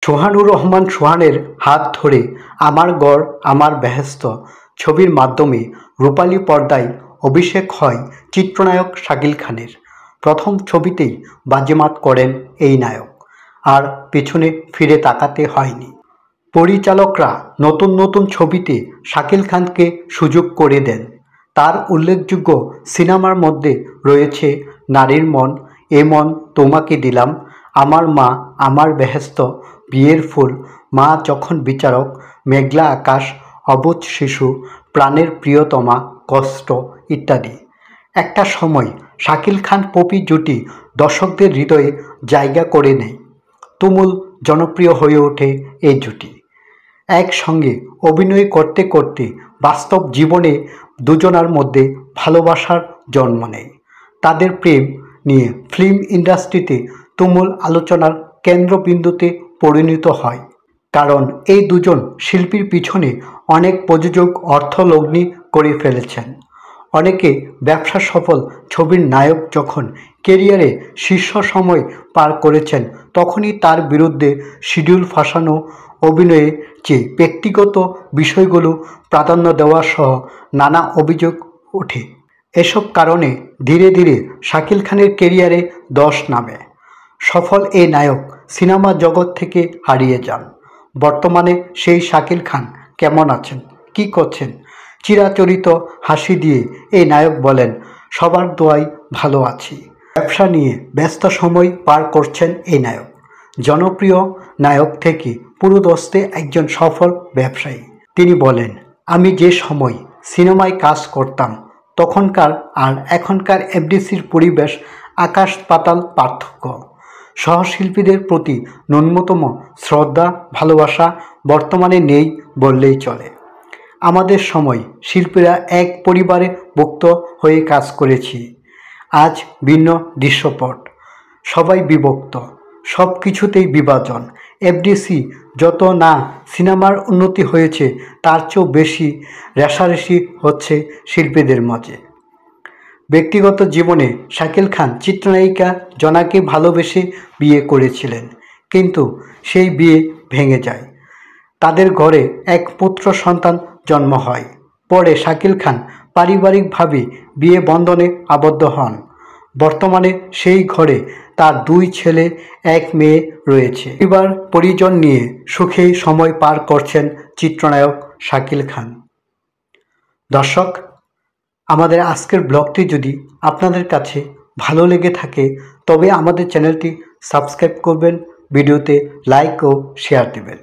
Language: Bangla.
সোহানুর রহমান সোহানের হাত ধরে আমার গড় আমার বেহেশত ছবির মাধ্যমে রূপালী পর্দায় অভিষেক হয় চিত্রনায়ক শাকিল খানের। প্রথম ছবিতেই বাজিমাত করেন এই নায়ক, আর পেছনে ফিরে তাকাতে হয়নি। পরিচালকরা নতুন নতুন ছবিতে শাকিল খানকে সুযোগ করে দেন। তার উল্লেখযোগ্য সিনেমার মধ্যে রয়েছে নারীর মন, এ মন তোমাকে দিলাম, আমার মা, আমার বেহেশত, বিয়ের ফুল, মা যখন বিচারক, মেঘলা আকাশ, অবুঝ শিশু, প্রাণের প্রিয়তমা, কষ্ট ইত্যাদি। একটা সময় শাকিল খান পপি জুটি দর্শকদের হৃদয়ে জায়গা করে নেয়। তুমুল জনপ্রিয় হয়ে ওঠে এই জুটি। একসঙ্গে অভিনয় করতে করতে বাস্তব জীবনে দুজনার মধ্যে ভালোবাসার জন্ম নেয়। তাদের প্রেম নিয়ে ফিল্ম ইন্ডাস্ট্রিতে তুমুল আলোচনার কেন্দ্রবিন্দুতে পরিণত হয়। কারণ এই দুজন শিল্পীর পিছনে অনেক প্রযোজক অর্থলগ্নি করে ফেলেছেন। অনেকে ব্যবসা সফল ছবির নায়ক যখন কেরিয়ারে শীর্ষ সময় পার করেছেন, তখনই তার বিরুদ্ধে শিডিউল ফাঁসানো, অভিনয়ে চেয়ে ব্যক্তিগত বিষয়গুলো প্রাধান্য দেওয়া সহ নানা অভিযোগ ওঠে। এসব কারণে ধীরে ধীরে শাকিল খানের কেরিয়ারে ধস নামে। সফল এই নায়ক সিনেমা জগৎ থেকে হারিয়ে যান। বর্তমানে সেই শাকিল খান কেমন আছেন, কি করছেন? চিরাচরিত হাসি দিয়ে এই নায়ক বলেন, সবার দোয়ায় ভালো আছি। ব্যবসা নিয়ে ব্যস্ত সময় পার করছেন এই নায়ক। জনপ্রিয় নায়ক থেকে পুরোদস্তে একজন সফল ব্যবসায়ী। তিনি বলেন, আমি যে সময় সিনেমায় কাজ করতাম তখনকার আর এখনকার এফডিসির পরিবেশ আকাশ পাতাল পার্থক্য। সহশিল্পীদের প্রতি ন্যূনতম শ্রদ্ধা ভালোবাসা বর্তমানে নেই বললেই চলে। আমাদের সময় শিল্পীরা এক পরিবারে ভুক্ত হয়ে কাজ করেছি। আজ ভিন্ন দৃশ্যপট, সবাই বিভক্ত, সব কিছুতেই বিভাজন। এফডিসি যত না সিনেমার উন্নতি হয়েছে, তার চেয়েও বেশি রেষারেষি হচ্ছে শিল্পীদের মাঝে। ব্যক্তিগত জীবনে শাকিল খান চিত্রনায়িকা জনাকে ভালোবেসে বিয়ে করেছিলেন, কিন্তু সেই বিয়ে ভেঙে যায়। তাদের ঘরে এক পুত্র সন্তান জন্ম হয়। পরে শাকিল খান পারিবারিকভাবে বিয়ে বন্ধনে আবদ্ধ হন। বর্তমানে সেই ঘরে তার 2 ছেলে 1 মেয়ে রয়েছে। পরিবার পরিজন নিয়ে সুখে সময় পার করছেন চিত্রনায়ক শাকিল খান। দর্শক, আমাদের আজকের ব্লগটি যদি আপনাদের কাছে ভালো লেগে থাকে তবে আমাদের চ্যানেলটি সাবস্ক্রাইব করবেন, ভিডিওতে লাইক ও শেয়ার দেবেন।